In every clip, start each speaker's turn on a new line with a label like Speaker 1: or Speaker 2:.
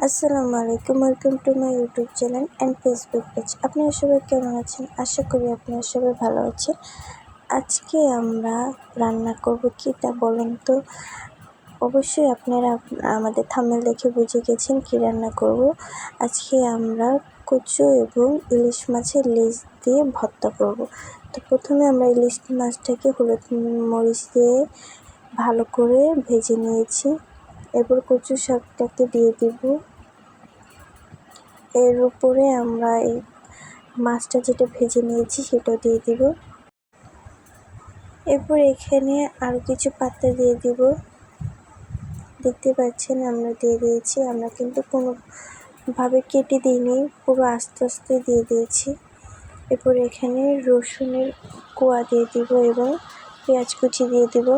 Speaker 1: আসসালামু আলাইকুম, welcome to my YouTube channel and Facebook page. আপনারা সবাই কেমন আছেন? আশা করি আপনারা সবাই ভালো আছেন। আজকে আমরা রান্না করব কি তা বলুন তো। অবশ্যই আপনারা আমাদের থাম্বনেল দেখে বুঝে গেছেন কি রান্না করব। আজকে আমরা কচু এবং ইলিশ মাছের লেজ দিয়ে ভর্তা করব। তো প্রথমে আমরা ইলিশ মাছটাকে হলুদ মরিচ দিয়ে ভালো করে ভেজে নিয়েছি। এরপর কচু শাকটাকে দিয়ে দিব। এর উপরে আমরা এই মাছটা যেটা ভেজে নিয়েছি সেটা দিয়ে দিব। এরপর এখানে আরও কিছু পাতা দিয়ে দিব। দেখতে পাচ্ছেন আমরা দিয়ে দিয়েছি। আমরা কিন্তু কোনোভাবে কেটে দিইনি, পুরো আস্তে আস্তে দিয়ে দিয়েছি। এরপর এখানে রসুনের কোয়া দিয়ে দিব এবং পেঁয়াজ কুচি দিয়ে দিব।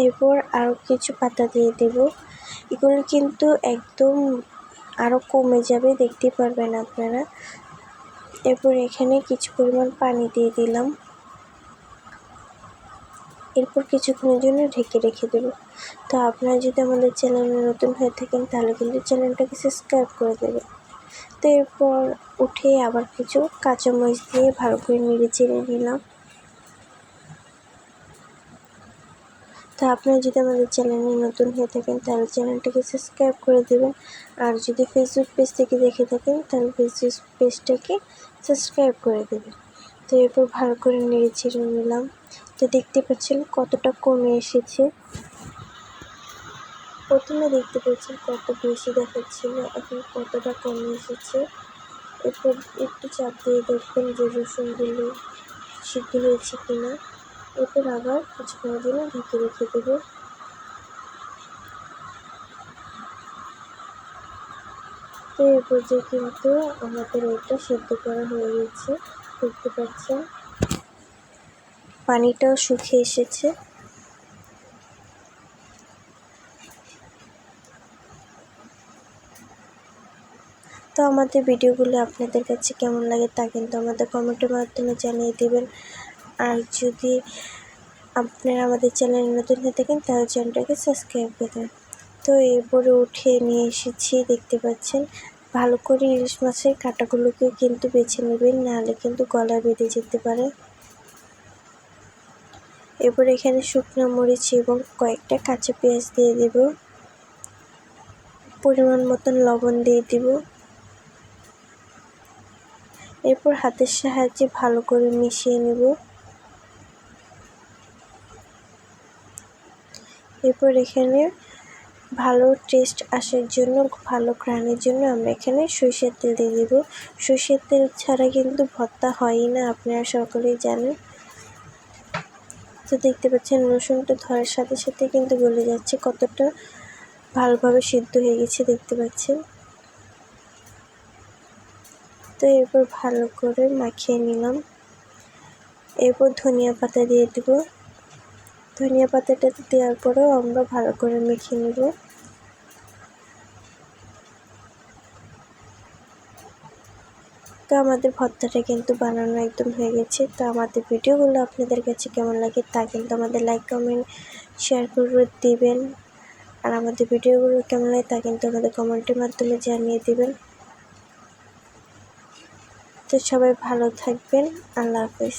Speaker 1: এরপর আরও কিছু পাতা দিয়ে দেব। এগুলো কিন্তু একদম আরও কমে যাবে, দেখতে পারবেন আপনারা। এরপর এখানে কিছু পরিমাণ পানি দিয়ে দিলাম। এরপর কিছুক্ষণের জন্য ঢেকে রেখে দেব। তো আপনারা যদি আমাদের চ্যানেলে নতুন হয়ে থাকেন তাহলে কিন্তু চ্যানেলটাকে সাবস্ক্রাইব করে দেবেন। তো এরপর উঠে আবার কিছু কাঁচামরিচ দিয়ে ভালো করে নেড়ে চেড়ে নিলাম। তো আপনারা যদি আমাদের চ্যানেলে নতুন হয়ে থাকেন তাহলে চ্যানেলটাকে সাবস্ক্রাইব করে দেবেন। আর যদি ফেসবুক পেজ থেকে দেখে থাকেন তাহলে ফেসবুক পেজটাকে সাবস্ক্রাইব করে দেবেন। তো এরপর ভালো করে নেড়ে চেড়ে নিলাম। তো দেখতে পাচ্ছেন কতটা কমে এসেছে। প্রথমে দেখতে পাচ্ছেন কত বেশি দেখাচ্ছিল, এখন কতটা কমে এসেছে। এরপর একটু চাপ দিয়ে দেখবেন যে রসুনগুলো সিদ্ধ হয়েছে কিনা। এরপর আবার কিছুক্ষণের জন্য ঢেকে রেখে দেবো। তো এই পর্যায়ে কিন্তু আমাদের এটা সিদ্ধ করা হয়ে গেছে। দেখতে পাচ্ছেন পানিটাও শুকিয়ে এসেছে। তো আমাদের ভিডিওগুলো আপনাদের কাছে কেমন লাগে তা কিন্তু আমাদের কমেন্টের মাধ্যমে জানিয়ে দেবেন। আর যদি আপনারা আমাদের চ্যানেলে নতুন হয়ে থাকেন তাহলে চ্যানেলটাকে সাবস্ক্রাইব করে দেবেন। তো এরপরে উঠিয়ে নিয়ে এসেছি, দেখতে পাচ্ছেন। ভালো করে ইলিশ মাছের কাঁটাগুলোকে কিন্তু বেছে নেবেন, নাহলে কিন্তু গলায় বেঁধে যেতে পারে। এরপর এখানে শুকনো মরিচ এবং কয়েকটা কাঁচা পেঁয়াজ দিয়ে দেব। পরিমাণ মতন লবণ দিয়ে দিব। এরপর হাতের সাহায্যে ভালো করে মিশিয়ে নেব। এরপর এখানে ভালো টেস্ট আসার জন্য, ভালো ঘ্রাণের জন্য আমরা এখানে সরিষার তেল দিয়ে দেব। সরিষার তেল ছাড়া কিন্তু ভর্তা হয়ই না, আপনারা সকলেই জানেন। তো দেখতে পাচ্ছেন রসুনটা ধরার সাথে সাথে কিন্তু গলে যাচ্ছে, কতটা ভালোভাবে সিদ্ধ হয়ে গেছে দেখতে পাচ্ছেন। তো এরপর ভালো করে মাখিয়ে নিলাম। এরপর ধনিয়া পাতা দিয়ে দেব। ধনিয়া পাতাটা দেওয়ার পরেও আমরা ভালো করে মেখে নেব। তো আমাদের ভর্তাটা কিন্তু বানানো একদম হয়ে গেছে। তো আমাদের ভিডিওগুলো আপনাদের কাছে কেমন লাগে তা কিন্তু আমাদের লাইক কমেন্ট শেয়ার করে দিবেন। আর আমাদের ভিডিওগুলো কেমন লাগে তা কিন্তু আমাদের কমেন্টের মাধ্যমে জানিয়ে দিবেন। তো সবাই ভালো থাকবেন। আল্লাহ হাফেজ।